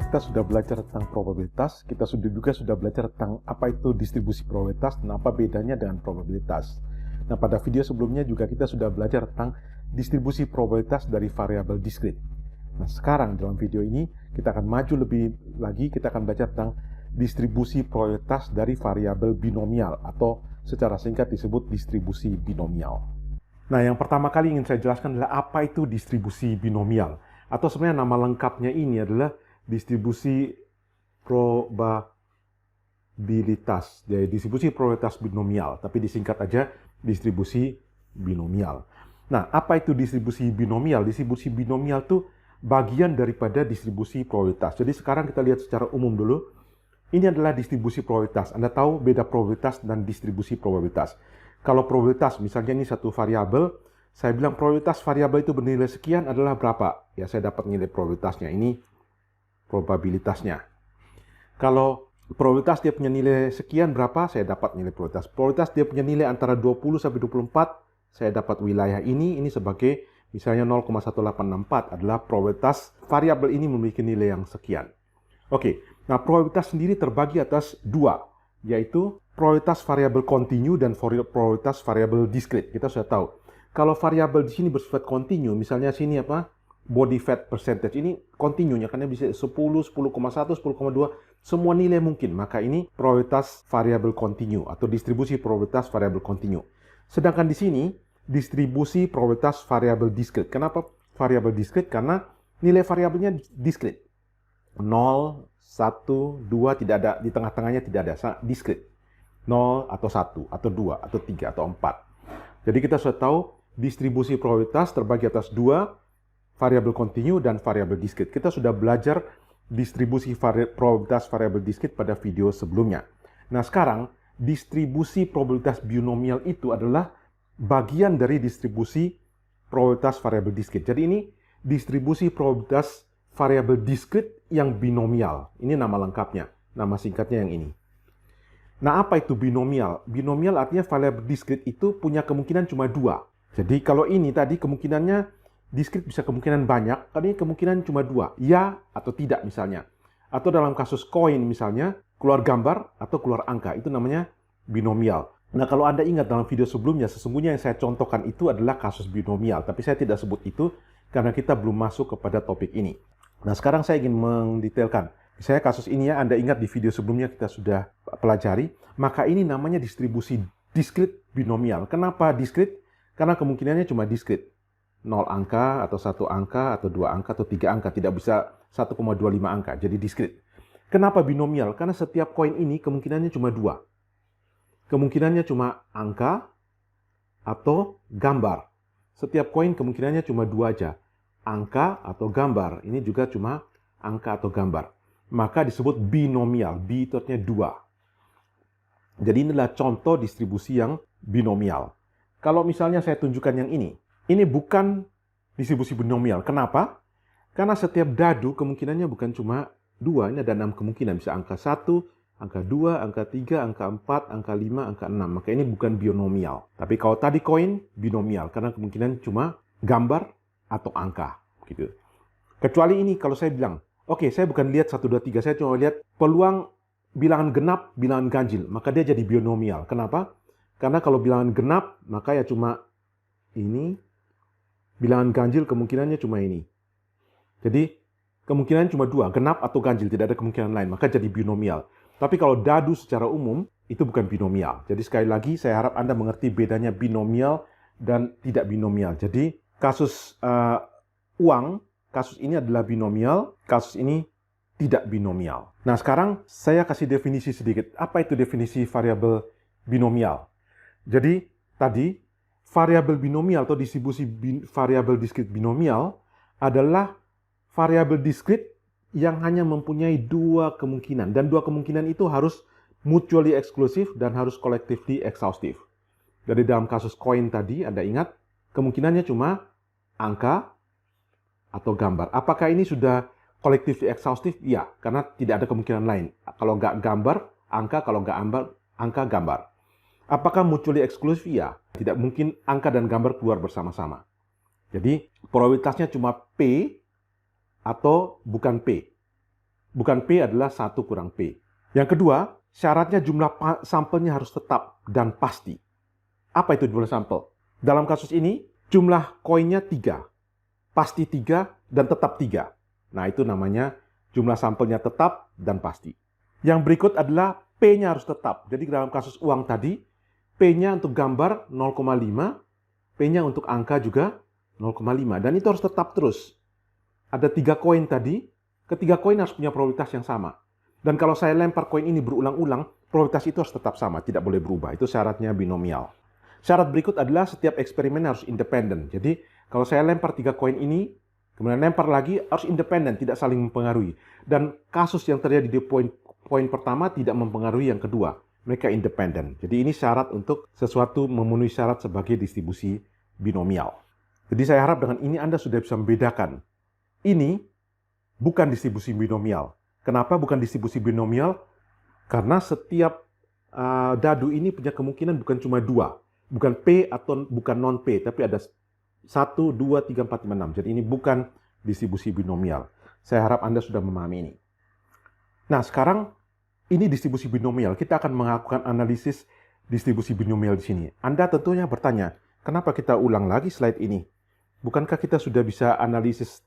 kita sudah belajar tentang probabilitas, kita juga sudah belajar tentang apa itu distribusi probabilitas dan apa bedanya dengan probabilitas. Nah, pada video sebelumnya juga kita sudah belajar tentang distribusi probabilitas dari variabel diskrit. Nah, sekarang dalam video ini kita akan maju lebih lagi, kita akan belajar tentang distribusi probabilitas dari variabel binomial atau secara singkat disebut distribusi binomial. Nah, yang pertama kali ingin saya jelaskan adalah apa itu distribusi binomial. Atau sebenarnya nama lengkapnya ini adalah distribusi probabilitas. Jadi distribusi probabilitas binomial, tapi disingkat aja distribusi binomial. Nah, apa itu distribusi binomial? Distribusi binomial itu bagian daripada distribusi probabilitas. Jadi sekarang kita lihat secara umum dulu. Ini adalah distribusi probabilitas. Anda tahu beda probabilitas dan distribusi probabilitas. Kalau probabilitas, misalnya ini satu variabel, saya bilang probabilitas variabel itu bernilai sekian adalah berapa? Ya, saya dapat nilai probabilitasnya. Ini probabilitasnya. Kalau probabilitas dia punya nilai sekian berapa? Saya dapat nilai probabilitas. Probabilitas dia punya nilai antara 20 sampai 24, saya dapat wilayah ini sebagai misalnya 0,1864 adalah probabilitas variabel ini memiliki nilai yang sekian. Oke, nah probabilitas sendiri terbagi atas dua, yaitu probabilitas variabel kontinu dan probabilitas variabel diskrit. Kita sudah tahu. Kalau variabel di sini bersifat kontinu, misalnya sini apa? Body fat percentage ini kontinunya karena bisa 10, 10,1, 10,2, semua nilai mungkin. Maka ini probabilitas variabel kontinu atau distribusi probabilitas variabel kontinu. Sedangkan di sini distribusi probabilitas variabel diskrit. Kenapa variabel diskrit? Karena nilai variabelnya diskrit. 0, 1, 2 tidak ada di tengah-tengahnya, tidak ada diskrit. 0 atau 1 atau 2 atau 3 atau 4. Jadi kita sudah tahu distribusi probabilitas terbagi atas dua, variabel kontinu dan variabel diskrit. Kita sudah belajar distribusi probabilitas variabel diskrit pada video sebelumnya. Nah, sekarang distribusi probabilitas binomial itu adalah bagian dari distribusi probabilitas variabel diskrit. Jadi ini distribusi probabilitas variabel diskrit yang binomial. Ini nama lengkapnya, nama singkatnya yang ini. Nah, apa itu binomial? Binomial artinya variabel diskrit itu punya kemungkinan cuma dua. Jadi kalau ini tadi kemungkinannya diskrit bisa kemungkinan banyak, tadi kemungkinan cuma dua, ya atau tidak misalnya. Atau dalam kasus koin misalnya, keluar gambar atau keluar angka, itu namanya binomial. Nah, kalau Anda ingat dalam video sebelumnya, sesungguhnya yang saya contohkan itu adalah kasus binomial, tapi saya tidak sebut itu karena kita belum masuk kepada topik ini. Nah, sekarang saya ingin mendetailkan. Misalnya kasus ini ya, Anda ingat di video sebelumnya kita sudah pelajari, maka ini namanya distribusi diskrit binomial. Kenapa diskrit? Karena kemungkinannya cuma diskrit. 0 angka, atau 1 angka, atau 2 angka, atau 3 angka. Tidak bisa 1,25 angka, jadi diskrit. Kenapa binomial? Karena setiap koin ini kemungkinannya cuma 2. Kemungkinannya cuma angka atau gambar. Setiap koin kemungkinannya cuma 2 aja. Angka atau gambar. Ini juga cuma angka atau gambar. Maka disebut binomial. B itu artinya 2. Jadi inilah contoh distribusi yang binomial. Kalau misalnya saya tunjukkan yang ini bukan distribusi binomial. Kenapa? Karena setiap dadu kemungkinannya bukan cuma 2. Ini ada 6 kemungkinan. Bisa angka 1, angka 2, angka 3, angka 4, angka 5, angka 6. Maka ini bukan binomial. Tapi kalau tadi koin, binomial. Karena kemungkinan cuma gambar atau angka. Gitu. Kecuali ini kalau saya bilang, oke, saya bukan lihat 1, 2, 3. Saya cuma lihat peluang bilangan genap, bilangan ganjil. Maka dia jadi binomial. Kenapa? Karena kalau bilangan genap, maka ya cuma ini. Bilangan ganjil kemungkinannya cuma ini. Jadi, kemungkinan cuma 2, genap atau ganjil. Tidak ada kemungkinan lain. Maka jadi binomial. Tapi kalau dadu secara umum, itu bukan binomial. Jadi sekali lagi, saya harap Anda mengerti bedanya binomial dan tidak binomial. Jadi, kasus uang, kasus ini adalah binomial, kasus ini tidak binomial. Nah, sekarang saya kasih definisi sedikit. Apa itu definisi variabel binomial? Jadi, tadi, variabel binomial atau distribusi variabel diskrit binomial adalah variabel diskrit yang hanya mempunyai 2 kemungkinan. Dan 2 kemungkinan itu harus mutually exclusive dan harus collectively exhaustive. Jadi dalam kasus koin tadi, Anda ingat, kemungkinannya cuma angka atau gambar. Apakah ini sudah collectively exhaustive? Ya, karena tidak ada kemungkinan lain. Kalau nggak gambar, angka. Kalau nggak angka, gambar. Apakah mutually exclusive? Ya, tidak mungkin angka dan gambar keluar bersama-sama. Jadi, probabilitasnya cuma P atau bukan P. bukan P adalah 1 kurang P. Yang kedua, syaratnya jumlah sampelnya harus tetap dan pasti. Apa itu jumlah sampel? Dalam kasus ini, jumlah koinnya 3. Pasti 3 dan tetap 3. Nah, itu namanya jumlah sampelnya tetap dan pasti. Yang berikut adalah P-nya harus tetap. Jadi dalam kasus uang tadi, P-nya untuk gambar 0,5, P-nya untuk angka juga 0,5. Dan itu harus tetap terus. Ada 3 koin tadi, ketiga koin harus punya probabilitas yang sama. Dan kalau saya lempar koin ini berulang-ulang, probabilitas itu harus tetap sama, tidak boleh berubah. Itu syaratnya binomial. Syarat berikut adalah setiap eksperimen harus independen. Jadi kalau saya lempar 3 koin ini, kemudian lempar lagi, harus independen, tidak saling mempengaruhi. Dan kasus yang terjadi di poin pertama tidak mempengaruhi yang kedua. Mereka independen. Jadi ini syarat untuk sesuatu memenuhi syarat sebagai distribusi binomial. Jadi saya harap dengan ini Anda sudah bisa membedakan. Ini bukan distribusi binomial. Kenapa bukan distribusi binomial? Karena setiap dadu ini punya kemungkinan bukan cuma 2. Bukan P atau bukan non-P, tapi ada 1, 2, 3, 4, 5, 6. Jadi ini bukan distribusi binomial. Saya harap Anda sudah memahami ini. Nah, sekarang ini distribusi binomial. Kita akan melakukan analisis distribusi binomial di sini. Anda tentunya bertanya, kenapa kita ulang lagi slide ini? Bukankah kita sudah bisa analisis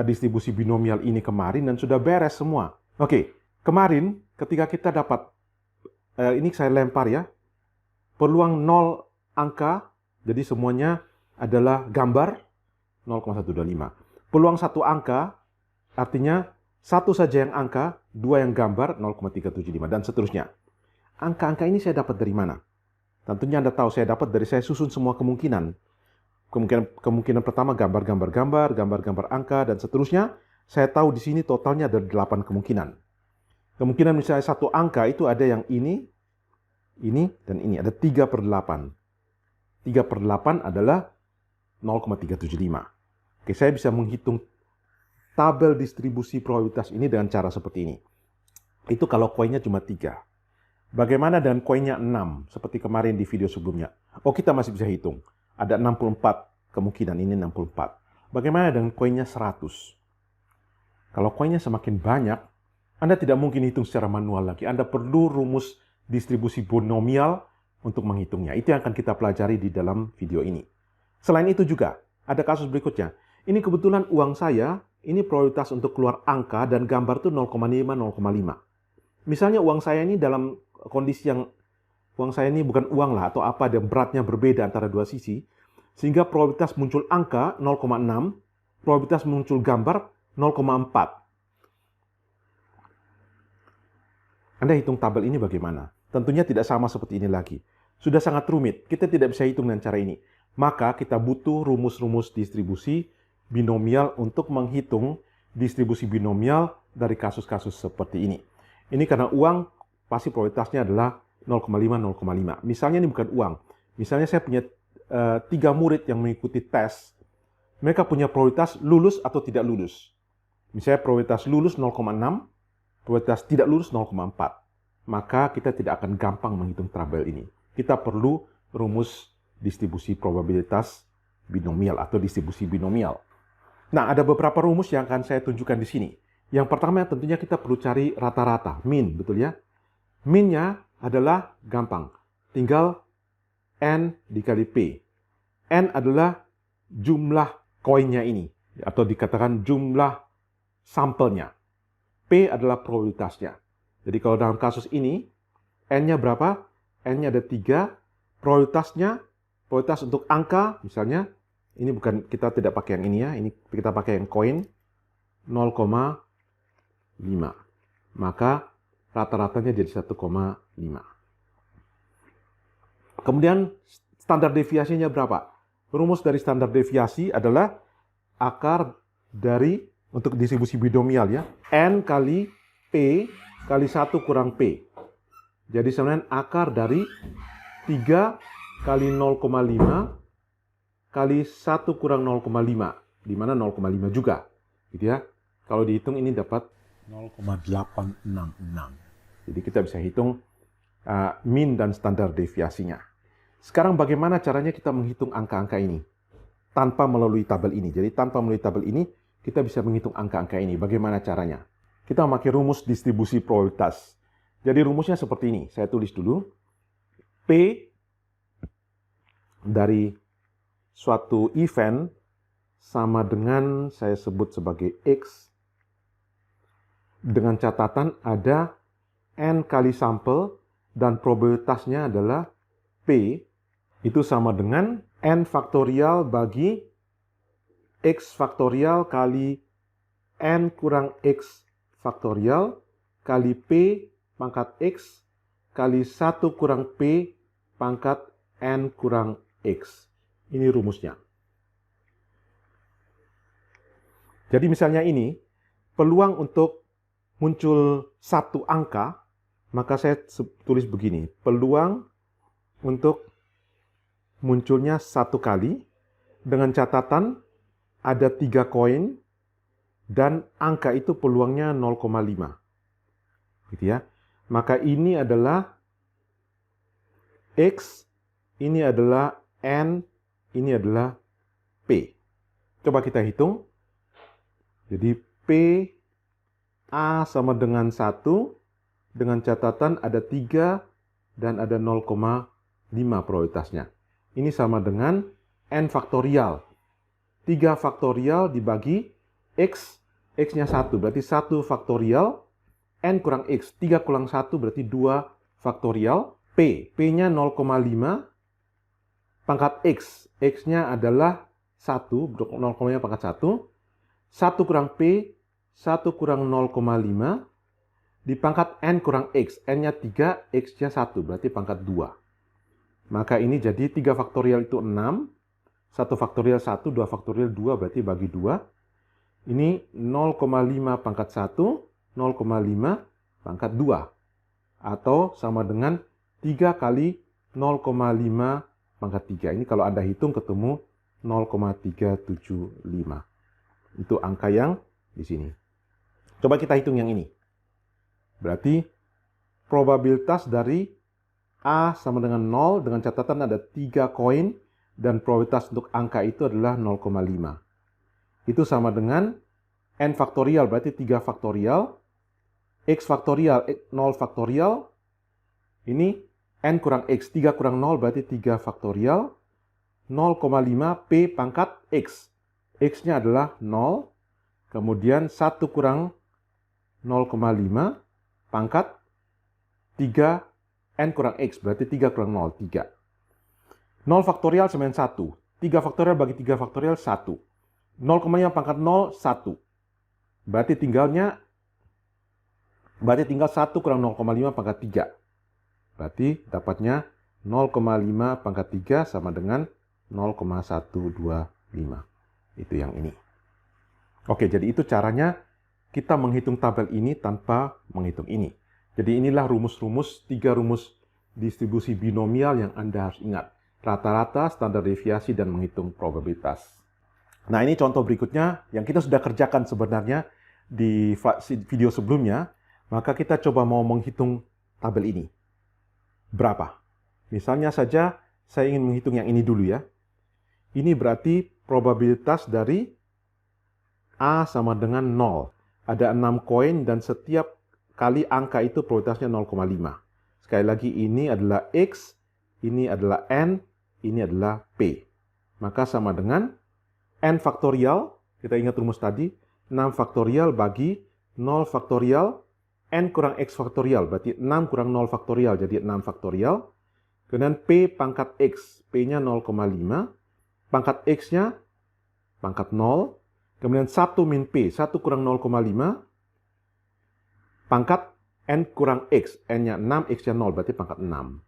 distribusi binomial ini kemarin dan sudah beres semua? Oke, kemarin ketika kita dapat, ini saya lempar ya, peluang 0 angka, jadi semuanya adalah gambar 0,125. Peluang 1 angka, artinya 1 saja yang angka, 2 yang gambar 0,375, dan seterusnya. Angka-angka ini saya dapat dari mana? Tentunya Anda tahu saya dapat dari saya susun semua kemungkinan. Kemungkinan pertama gambar-gambar angka, dan seterusnya. Saya tahu di sini totalnya ada 8 kemungkinan. Kemungkinan misalnya 1 angka itu ada yang ini, dan ini. Ada 3/8. 3/8 adalah 0,375. Oke, saya bisa menghitung tabel distribusi probabilitas ini dengan cara seperti ini. Itu kalau koinnya cuma 3. Bagaimana dengan koinnya 6, seperti kemarin di video sebelumnya? Oh, kita masih bisa hitung. Ada 64 kemungkinan, ini 64. Bagaimana dengan koinnya 100? Kalau koinnya semakin banyak, Anda tidak mungkin hitung secara manual lagi. Anda perlu rumus distribusi binomial untuk menghitungnya. Itu yang akan kita pelajari di dalam video ini. Selain itu juga, ada kasus berikutnya. Ini kebetulan uang saya, ini probabilitas untuk keluar angka dan gambar itu 0,5, 0,5. Misalnya uang saya ini dalam kondisi yang uang saya ini bukan uang lah atau apa, dan beratnya berbeda antara dua sisi, sehingga probabilitas muncul angka 0,6, probabilitas muncul gambar 0,4. Anda hitung tabel ini bagaimana? Tentunya tidak sama seperti ini lagi. Sudah sangat rumit, kita tidak bisa hitung dengan cara ini. Maka kita butuh rumus-rumus distribusi binomial untuk menghitung distribusi binomial dari kasus-kasus seperti ini. Ini karena uang pasti probabilitasnya adalah 0,5, 0,5. Misalnya ini bukan uang. Misalnya saya punya 3 murid yang mengikuti tes. Mereka punya probabilitas lulus atau tidak lulus. Misalnya probabilitas lulus 0,6, probabilitas tidak lulus 0,4. Maka kita tidak akan gampang menghitung tabel ini. Kita perlu rumus distribusi probabilitas binomial atau distribusi binomial. Nah, ada beberapa rumus yang akan saya tunjukkan di sini. Yang pertama tentunya kita perlu cari rata-rata, mean, betul ya? Mean-nya adalah gampang. Tinggal N dikali P. N adalah jumlah koinnya ini, atau dikatakan jumlah sampelnya. P adalah probabilitasnya. Jadi kalau dalam kasus ini, N-nya berapa? N-nya ada 3. Probabilitas untuk angka, misalnya, ini bukan, kita tidak pakai yang ini ya, ini kita pakai yang koin, 0,5. Maka rata-ratanya jadi 1,5. Kemudian standar deviasinya berapa? Rumus dari standar deviasi adalah akar dari, untuk distribusi binomial ya, N kali P kali 1 kurang P. Jadi sebenarnya akar dari 3 kali 0,5 kali 1 kurang 0,5. Di mana 0,5 juga. Gitu ya. Kalau dihitung ini dapat 0,866. Jadi kita bisa hitung mean dan standar deviasinya. Sekarang bagaimana caranya kita menghitung angka-angka ini? Tanpa melalui tabel ini. Jadi tanpa melalui tabel ini, kita bisa menghitung angka-angka ini. Bagaimana caranya? kita memakai rumus distribusi probabilitas. Jadi rumusnya seperti ini. Saya tulis dulu. P dari suatu event sama dengan saya sebut sebagai X dengan catatan ada N kali sampel dan probabilitasnya adalah P itu sama dengan N faktorial bagi X faktorial kali N kurang X faktorial kali P pangkat X kali 1 kurang P pangkat N kurang X. Ini rumusnya. Jadi misalnya ini, peluang untuk muncul satu angka, maka saya tulis begini. Peluang untuk munculnya satu kali, dengan catatan ada 3 koin, dan angka itu peluangnya 0,5. Gitu ya. Maka ini adalah X, ini adalah N, ini adalah P. Coba kita hitung. Jadi P A sama dengan 1, dengan catatan ada 3 dan ada 0,5 probabilitasnya. Ini sama dengan N faktorial. 3 faktorial dibagi X, X-nya 1, berarti 1 faktorial, N kurang X, 3 kurang 1 berarti 2 faktorial, P, P-nya 0,5, pangkat X, X-nya adalah 1, 0,5 pangkat 1, 1 kurang P, 1 kurang 0,5, dipangkat N kurang X. N-nya 3, X-nya 1, berarti pangkat 2. Maka ini jadi 3 faktorial itu 6, 1 faktorial 1, 2 faktorial 2, berarti bagi 2. Ini 0,5 pangkat 1, 0,5 pangkat 2. Atau sama dengan 3 kali 0,5 pangkat 3. Ini kalau Anda hitung ketemu 0,375. Itu angka yang di sini. Coba kita hitung yang ini. Berarti probabilitas dari A sama dengan 0 dengan catatan ada 3 koin dan probabilitas untuk angka itu adalah 0,5. Itu sama dengan N faktorial berarti 3 faktorial, X faktorial 0 faktorial, ini N kurang X, 3 kurang 0 berarti 3 faktorial, 0,5 P pangkat X. X-nya adalah 0, kemudian 1 kurang 0,5 pangkat 3 N kurang X, berarti 3 kurang 0, 3. 0 faktorial sama dengan 1. 3 faktorial bagi 3 faktorial, 1. 0,5 pangkat 0, 1. Berarti tinggal 1 kurang 0,5 pangkat 3. Berarti dapatnya 0,5 pangkat 3 sama dengan 0,125. Itu yang ini. Oke, jadi itu caranya kita menghitung tabel ini tanpa menghitung ini. Jadi inilah rumus-rumus, 3 rumus distribusi binomial yang Anda harus ingat. Rata-rata, standar deviasi, dan menghitung probabilitas. Nah, ini contoh berikutnya yang kita sudah kerjakan sebenarnya di video sebelumnya. Maka kita coba mau menghitung tabel ini. Berapa? Misalnya saja saya ingin menghitung yang ini dulu ya. Ini berarti probabilitas dari A sama dengan 0. Ada 6 koin dan setiap kali angka itu probabilitasnya 0,5. Sekali lagi ini adalah X, ini adalah N, ini adalah P. Maka sama dengan N faktorial, kita ingat rumus tadi, 6 faktorial bagi 0 faktorial, N kurang X faktorial, berarti 6 kurang 0 faktorial, jadi 6 faktorial. Kemudian P pangkat X, P-nya 0,5. Pangkat X-nya, pangkat 0. Kemudian 1 min P, 1 kurang 0,5. Pangkat N kurang X, N-nya 6, X-nya 0, berarti pangkat 6.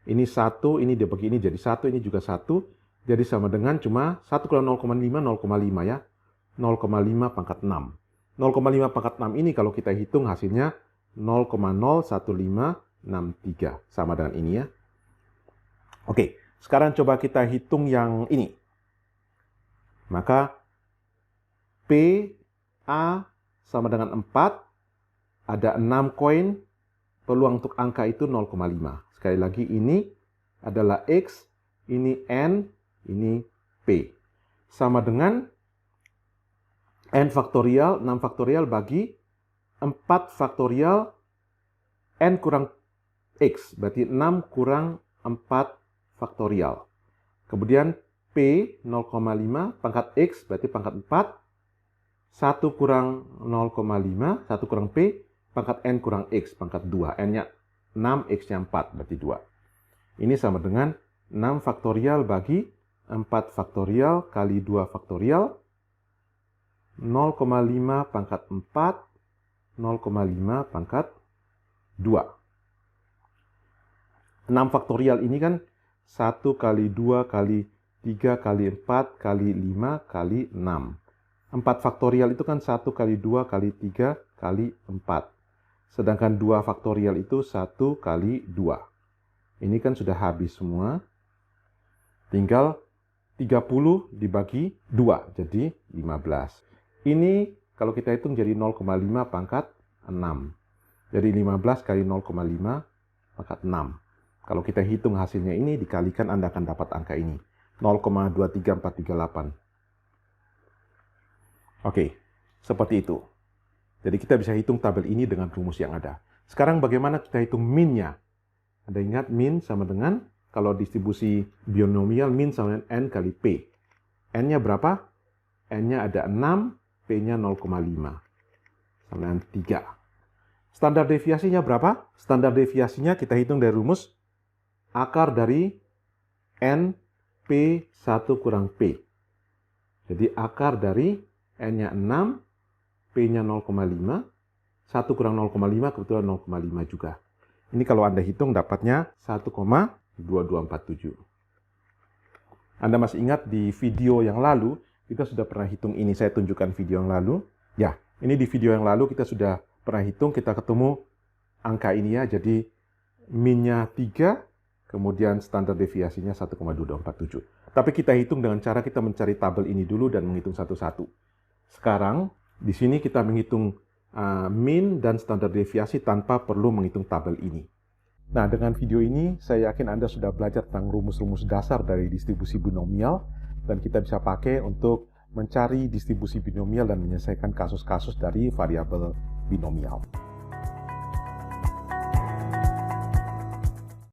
Ini 1, ini dibagi ini jadi 1, ini juga 1. Jadi sama dengan cuma 1 kurang 0,5, 0,5 ya. 0,5 pangkat 6. 0,5 pangkat 6 ini kalau kita hitung hasilnya 0,01563. Sama dengan ini ya. Oke, sekarang coba kita hitung yang ini. Maka P, A sama dengan 4. Ada 6 koin. Peluang untuk angka itu 0,5. Sekali lagi ini adalah X, ini N, ini P. Sama dengan N faktorial, 6 faktorial bagi 4 faktorial N kurang X, berarti 6 kurang 4 faktorial. Kemudian P 0,5 pangkat X, berarti pangkat 4. 1 kurang 0,5, 1 kurang P, pangkat N kurang X, pangkat 2. N-nya 6, X-nya 4, berarti 2. Ini sama dengan 6 faktorial bagi 4 faktorial kali 2 faktorial. 0,5 pangkat 4, 0,5 pangkat 2. 6 faktorial ini kan 1 kali 2 kali 3 kali 4 kali 5 kali 6. 4 faktorial itu kan 1 kali 2 kali 3 kali 4. Sedangkan 2 faktorial itu 1 kali 2. Ini kan sudah habis semua. Tinggal 30 dibagi 2, jadi 15. Ini kalau kita hitung jadi 0,5 pangkat 6. Jadi 15 kali 0,5 pangkat 6. Kalau kita hitung hasilnya ini dikalikan, Anda akan dapat angka ini. 0,23438. Oke, seperti itu. Jadi kita bisa hitung tabel ini dengan rumus yang ada. Sekarang bagaimana kita hitung min-nya? Anda ingat min sama dengan, kalau distribusi binomial, min sama dengan N kali P. N-nya berapa? N-nya ada 6, P-nya 0,5. Sama dengan 3. Standar deviasinya berapa? Standar deviasinya kita hitung dari rumus akar dari N P1 kurang P. Jadi akar dari N-nya 6, P-nya 0,5, 1 kurang 0,5 kebetulan 0,5 juga. Ini kalau Anda hitung dapatnya 1,2247. Anda masih ingat di video yang lalu, kita sudah pernah hitung ini. Saya tunjukkan video yang lalu. Ya, ini di video yang lalu kita sudah pernah hitung, kita ketemu angka ini ya. Jadi min-nya 3, kemudian standar deviasinya 1,2247. Tapi kita hitung dengan cara kita mencari tabel ini dulu dan menghitung satu-satu. Sekarang, di sini kita menghitung min dan standar deviasi tanpa perlu menghitung tabel ini. Nah, dengan video ini, saya yakin Anda sudah belajar tentang rumus-rumus dasar dari distribusi binomial, dan kita bisa pakai untuk mencari distribusi binomial dan menyelesaikan kasus-kasus dari variabel binomial.